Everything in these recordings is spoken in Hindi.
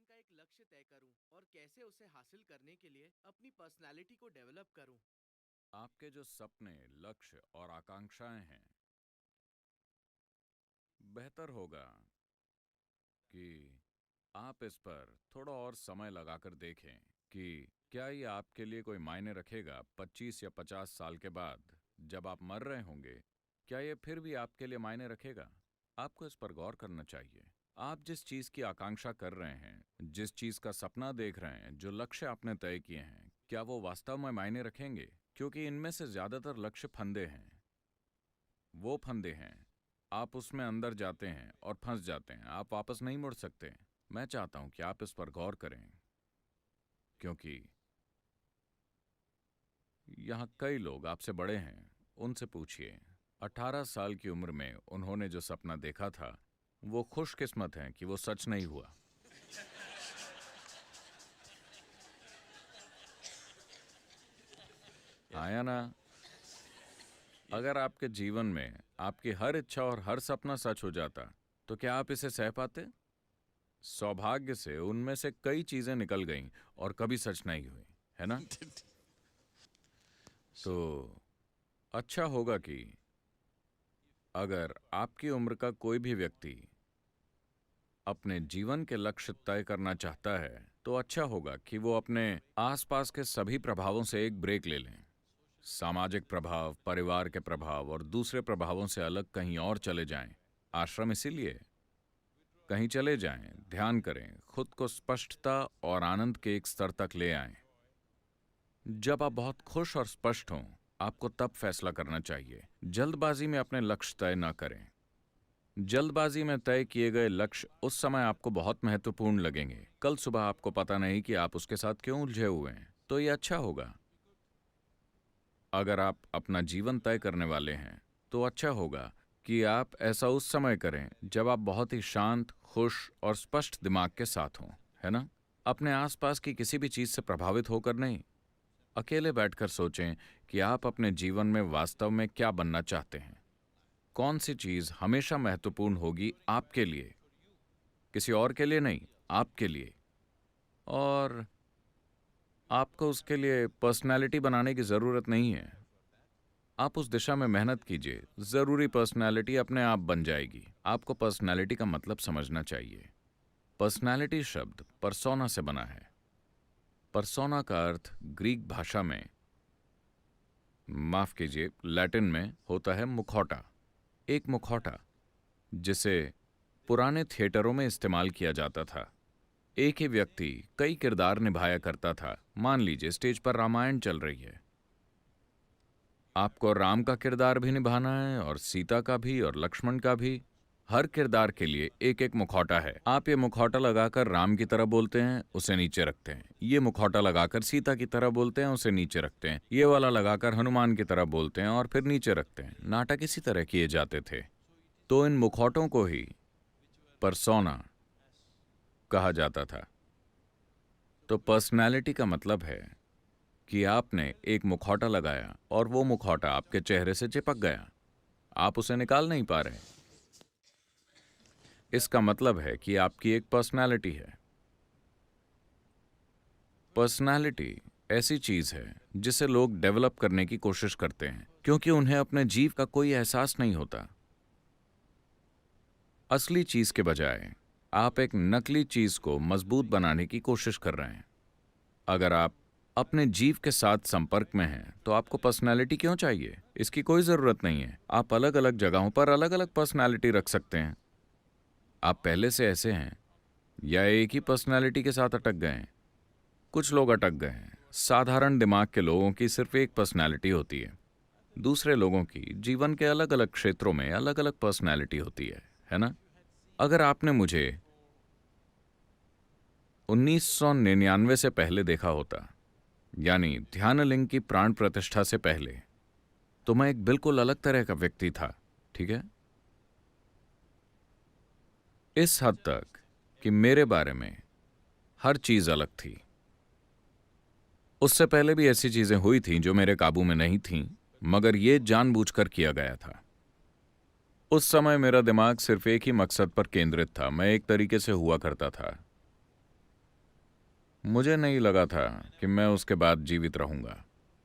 का एक लक्ष्य तय करूं और कैसे उसे हासिल करने के लिए अपनी पर्सनालिटी को डेवलप करूं। आपके जो सपने, लक्ष्य और आकांक्षाएं हैं, बेहतर होगा कि आप इस पर थोड़ा और समय लगाकर देखें कि क्या ये आपके लिए कोई मायने रखेगा 25 या 50 साल के बाद जब आप मर रहे होंगे। क्या ये फिर भी आपके लिए मायने रखेगा? आपको इस पर गौर करना चाहिए। आप जिस चीज की आकांक्षा कर रहे हैं, जिस चीज का सपना देख रहे हैं, जो लक्ष्य आपने तय किए हैं, क्या वो वास्तव में मायने रखेंगे? क्योंकि इनमें से ज्यादातर लक्ष्य फंदे हैं। वो फंदे हैं, आप उसमें अंदर जाते हैं और फंस जाते हैं, आप वापस नहीं मुड़ सकते। मैं चाहता हूं कि आप इस पर गौर करें, क्योंकि यहाँ कई लोग आपसे बड़े हैं। उनसे पूछिए, 18 साल की उम्र में उन्होंने जो सपना देखा था, वो खुशकिस्मत हैं कि वो सच नहीं हुआ। आया ना? अगर आपके जीवन में आपकी हर इच्छा और हर सपना सच हो जाता, तो क्या आप इसे सह पाते? सौभाग्य से उनमें से कई चीजें निकल गईं और कभी सच नहीं हुई, है ना? तो अच्छा होगा कि अगर आपकी उम्र का कोई भी व्यक्ति अपने जीवन के लक्ष्य तय करना चाहता है, तो अच्छा होगा कि वो अपने आसपास के सभी प्रभावों से एक ब्रेक ले लें। सामाजिक प्रभाव, परिवार के प्रभाव और दूसरे प्रभावों से अलग कहीं और चले जाएं। आश्रम इसीलिए, कहीं चले जाएं, ध्यान करें, खुद को स्पष्टता और आनंद के एक स्तर तक ले आएं। जब आप बहुत खुश और स्पष्ट हों, आपको तब फैसला करना चाहिए। जल्दबाजी में अपने लक्ष्य तय न करें। जल्दबाजी में तय किए गए लक्ष्य उस समय आपको बहुत महत्वपूर्ण लगेंगे। कल सुबह आपको पता नहीं कि आप उसके साथ क्यों उलझे हुए हैं। तो ये अच्छा होगा अगर आप अपना जीवन तय करने वाले हैं, तो अच्छा होगा कि आप ऐसा उस समय करें जब आप बहुत ही शांत, खुश और स्पष्ट दिमाग के साथ हों, है ना? अपने आसपास की किसी भी चीज से प्रभावित होकर नहीं। अकेले बैठकर सोचें कि आप अपने जीवन में वास्तव में क्या बनना चाहते हैं। कौन सी चीज हमेशा महत्वपूर्ण होगी आपके लिए, किसी और के लिए नहीं, आपके लिए। और आपको उसके लिए पर्सनैलिटी बनाने की जरूरत नहीं है। आप उस दिशा में मेहनत कीजिए, जरूरी पर्सनैलिटी अपने आप बन जाएगी। आपको पर्सनैलिटी का मतलब समझना चाहिए। पर्सनैलिटी शब्द परसोना से बना है। परसोना का अर्थ ग्रीक भाषा में, माफ कीजिए, लैटिन में होता है मुखौटा। एक मुखौटा जिसे पुराने थिएटरों में इस्तेमाल किया जाता था। एक ही व्यक्ति कई किरदार निभाया करता था। मान लीजिए स्टेज पर रामायण चल रही है, आपको राम का किरदार भी निभाना है और सीता का भी और लक्ष्मण का भी। हर किरदार के लिए एक एक मुखौटा है। आप ये मुखौटा लगाकर राम की तरह बोलते हैं, उसे नीचे रखते हैं। ये मुखौटा लगाकर सीता की तरह बोलते हैं, उसे नीचे रखते हैं। ये वाला लगाकर हनुमान की तरह बोलते हैं और फिर नीचे रखते हैं। नाटक इसी तरह किए जाते थे। तो इन मुखौटों को ही परसोना कहा जाता था। तो पर्सनैलिटी का मतलब है कि आपने एक मुखौटा लगाया और वो मुखौटा आपके चेहरे से चिपक गया। आप उसे निकाल नहीं पा रहे। इसका मतलब है कि आपकी एक पर्सनैलिटी है। पर्सनैलिटी ऐसी चीज है जिसे लोग डेवलप करने की कोशिश करते हैं, क्योंकि उन्हें अपने जीव का कोई एहसास नहीं होता। असली चीज के बजाय आप एक नकली चीज को मजबूत बनाने की कोशिश कर रहे हैं। अगर आप अपने जीव के साथ संपर्क में हैं, तो आपको पर्सनैलिटी क्यों चाहिए? इसकी कोई जरूरत नहीं है। आप अलग अलग जगहों पर अलग अलग पर्सनैलिटी रख सकते हैं। आप पहले से ऐसे हैं या एक ही पर्सनैलिटी के साथ अटक गए हैं? कुछ लोग अटक गए हैं। साधारण दिमाग के लोगों की सिर्फ एक पर्सनैलिटी होती है। दूसरे लोगों की जीवन के अलग अलग क्षेत्रों में अलग अलग पर्सनैलिटी होती है ना? अगर आपने मुझे 1999 से पहले देखा होता, यानी ध्यानलिंग की प्राण प्रतिष्ठा से पहले, तो मैं एक बिल्कुल अलग तरह का व्यक्ति था। ठीक है, इस हद तक कि मेरे बारे में हर चीज अलग थी। उससे पहले भी ऐसी चीजें हुई थीं जो मेरे काबू में नहीं थीं, मगर ये जानबूझकर किया गया था। उस समय मेरा दिमाग सिर्फ एक ही मकसद पर केंद्रित था। मैं एक तरीके से हुआ करता था। मुझे नहीं लगा था कि मैं उसके बाद जीवित रहूंगा,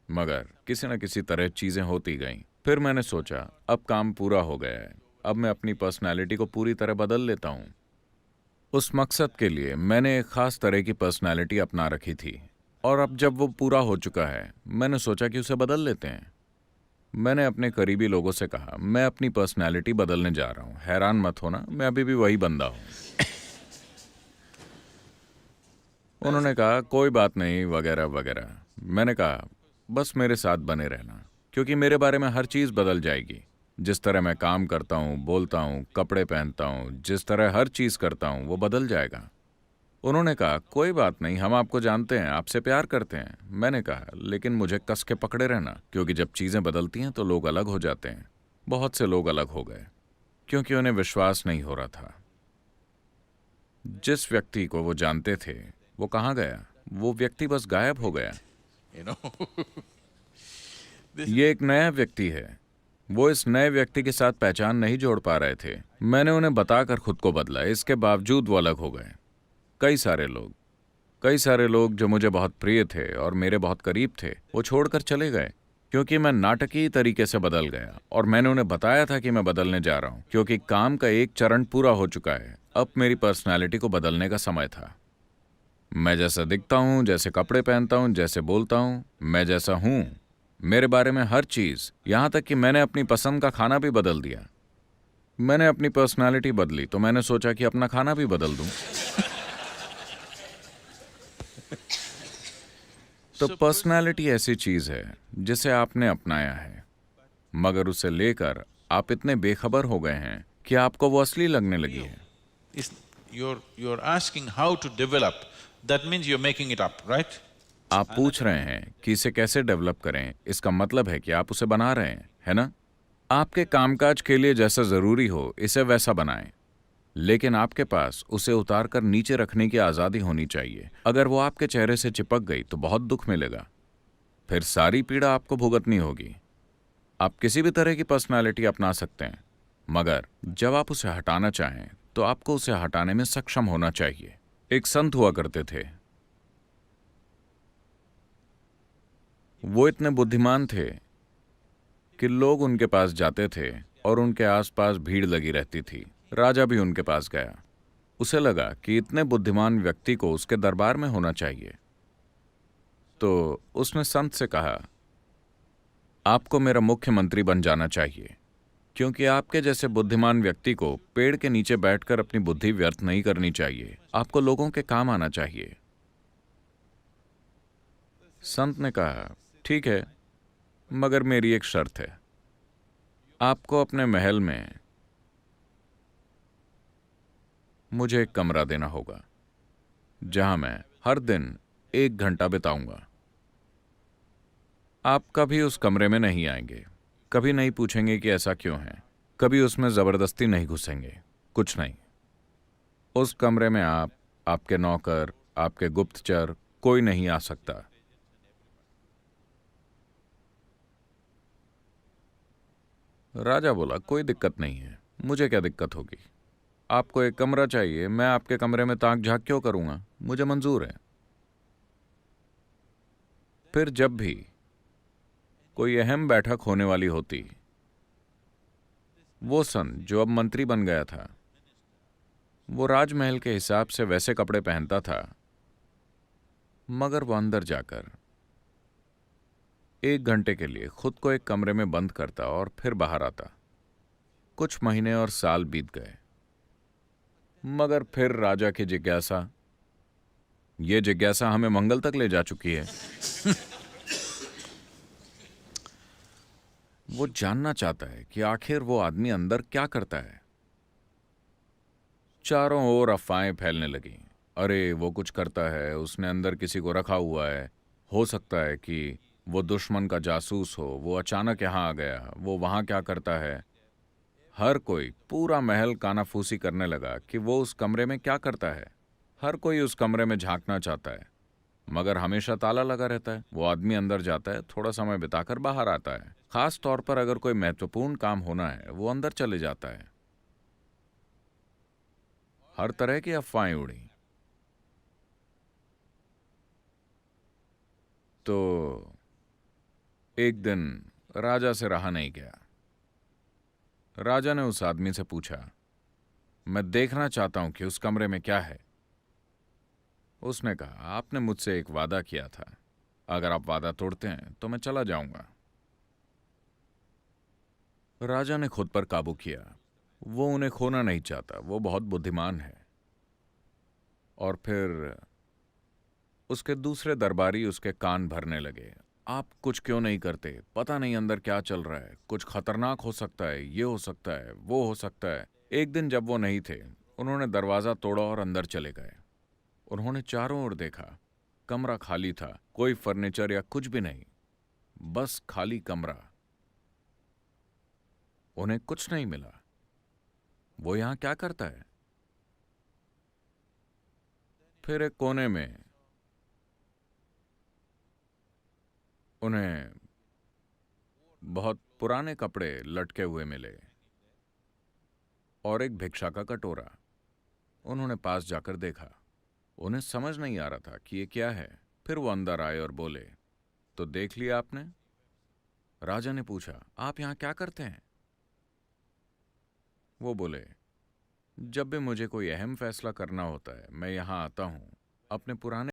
मगर किसी न किसी तरह चीजें होती गईं। फिर मैंने सोचा अब काम पूरा हो गया है, अब मैं अपनी पर्सनैलिटी को पूरी तरह बदल लेता हूं। उस मकसद के लिए मैंने एक खास तरह की पर्सनैलिटी अपना रखी थी, और अब जब वो पूरा हो चुका है मैंने सोचा कि उसे बदल लेते हैं। मैंने अपने करीबी लोगों से कहा मैं अपनी पर्सनैलिटी बदलने जा रहा हूं, हैरान मत होना, मैं अभी भी वही बंदा हूं। उन्होंने कहा कोई बात नहीं वगैरह वगैरह। मैंने कहा बस मेरे साथ बने रहना, क्योंकि मेरे बारे में हर चीज़ बदल जाएगी। जिस तरह मैं काम करता हूँ, बोलता हूँ, कपड़े पहनता हूँ, जिस तरह हर चीज़ करता हूँ वो बदल जाएगा। उन्होंने कहा कोई बात नहीं, हम आपको जानते हैं, आपसे प्यार करते हैं। मैंने कहा लेकिन मुझे कस के पकड़े रहना, क्योंकि जब चीज़ें बदलती हैं तो लोग अलग हो जाते हैं। बहुत से लोग अलग हो गए क्योंकि उन्हें विश्वास नहीं हो रहा था। जिस व्यक्ति को वो जानते थे वो कहाँ गया? वो व्यक्ति बस गायब हो गया। You know, ये एक नया व्यक्ति है। वो इस नए व्यक्ति के साथ पहचान नहीं जोड़ पा रहे थे। मैंने उन्हें बताकर खुद को बदला, इसके बावजूद वो अलग हो गए। कई सारे लोग जो मुझे बहुत प्रिय थे और मेरे बहुत करीब थे, वो छोड़कर चले गए क्योंकि मैं नाटकीय तरीके से बदल गया। और मैंने उन्हें बताया था कि मैं बदलने जा रहा हूं, क्योंकि काम का एक चरण पूरा हो चुका है। अब मेरी पर्सनैलिटी को बदलने का समय था। मैं जैसा दिखता हूं, जैसे कपड़े पहनता हूं, जैसे बोलता हूं, मैं जैसा हूं, मेरे बारे में हर चीज, यहां तक कि मैंने अपनी पसंद का खाना भी बदल दिया। मैंने अपनी पर्सनालिटी बदली तो मैंने सोचा कि अपना खाना भी बदल दूं। तो पर्सनालिटी ऐसी चीज है जिसे आपने अपनाया है, मगर उसे लेकर आप इतने बेखबर हो गए हैं कि आपको वो असली लगने लगी है। it's, you're asking how to develop, that means you're making it up, right? आप पूछ रहे हैं कि इसे कैसे डेवलप करें, इसका मतलब है कि आप उसे बना रहे हैं, है ना? आपके कामकाज के लिए जैसा जरूरी हो इसे वैसा बनाएं, लेकिन आपके पास उसे उतारकर नीचे रखने की आजादी होनी चाहिए। अगर वो आपके चेहरे से चिपक गई तो बहुत दुख मिलेगा, फिर सारी पीड़ा आपको भुगतनी होगी। आप किसी भी तरह की पर्सनालिटी अपना सकते हैं, मगर जब आप उसे हटाना चाहें तो आपको उसे हटाने में सक्षम होना चाहिए। एक संत हुआ करते थे, वो इतने बुद्धिमान थे कि लोग उनके पास जाते थे और उनके आसपास भीड़ लगी रहती थी। राजा भी उनके पास गया। उसे लगा कि इतने बुद्धिमान व्यक्ति को उसके दरबार में होना चाहिए। तो उसने संत से कहा आपको मेरा मुख्यमंत्री बन जाना चाहिए, क्योंकि आपके जैसे बुद्धिमान व्यक्ति को पेड़ के नीचे बैठकर अपनी बुद्धि व्यर्थ नहीं करनी चाहिए, आपको लोगों के काम आना चाहिए। संत ने कहा ठीक है, मगर मेरी एक शर्त है, आपको अपने महल में मुझे एक कमरा देना होगा जहां मैं हर दिन 1 घंटा बिताऊंगा। आप कभी उस कमरे में नहीं आएंगे, कभी नहीं पूछेंगे कि ऐसा क्यों है, कभी उसमें जबरदस्ती नहीं घुसेंगे, कुछ नहीं। उस कमरे में आप, आपके नौकर, आपके गुप्तचर, कोई नहीं आ सकता। राजा बोला कोई दिक्कत नहीं है, मुझे क्या दिक्कत होगी, आपको एक कमरा चाहिए, मैं आपके कमरे में ताक झांक क्यों करूंगा, मुझे मंजूर है। फिर जब भी कोई अहम बैठक होने वाली होती, वो संत जो अब मंत्री बन गया था, वो राजमहल के हिसाब से वैसे कपड़े पहनता था, मगर वो अंदर जाकर 1 घंटे के लिए खुद को एक कमरे में बंद करता और फिर बाहर आता। कुछ महीने और साल बीत गए, मगर फिर राजा की जिज्ञासा, ये जिज्ञासा हमें मंगल तक ले जा चुकी है। वो जानना चाहता है कि आखिर वो आदमी अंदर क्या करता है। चारों ओर अफवाहें फैलने लगी, अरे वो कुछ करता है, उसने अंदर किसी को रखा हुआ है, हो सकता है कि वो दुश्मन का जासूस हो, वो अचानक यहां आ गया, वो वहां क्या करता है। हर कोई, पूरा महल कानाफूसी करने लगा कि वो उस कमरे में क्या करता है। हर कोई उस कमरे में झांकना चाहता है, मगर हमेशा ताला लगा रहता है। वो आदमी अंदर जाता है, थोड़ा समय बिताकर बाहर आता है। खास तौर पर अगर कोई महत्वपूर्ण काम होना है, वो अंदर चले जाता है। हर तरह की अफवाहें उड़ी। तो एक दिन राजा से रहा नहीं गया। राजा ने उस आदमी से पूछा, मैं देखना चाहता हूं कि उस कमरे में क्या है। उसने कहा, आपने मुझसे एक वादा किया था, अगर आप वादा तोड़ते हैं तो मैं चला जाऊंगा। राजा ने खुद पर काबू किया। वो उन्हें खोना नहीं चाहता, वो बहुत बुद्धिमान है। और फिर उसके दूसरे दरबारी उसके कान भरने लगे, आप कुछ क्यों नहीं करते, पता नहीं अंदर क्या चल रहा है, कुछ खतरनाक हो सकता है, ये हो सकता है, वो हो सकता है। एक दिन जब वो नहीं थे, उन्होंने दरवाजा तोड़ा और अंदर चले गए। उन्होंने चारों ओर देखा, कमरा खाली था, कोई फर्नीचर या कुछ भी नहीं, बस खाली कमरा। उन्हें कुछ नहीं मिला। वो यहां क्या करता है? फिर एक कोने में उन्हें बहुत पुराने कपड़े लटके हुए मिले और एक भिक्षा का कटोरा। उन्होंने पास जाकर देखा। उन्हें समझ नहीं आ रहा था कि ये क्या है। फिर वो अंदर आए और बोले, तो देख लिया आपने? राजा ने पूछा, आप यहां क्या करते हैं? वो बोले, जब भी मुझे कोई अहम फैसला करना होता है मैं यहां आता हूं, अपने पुराने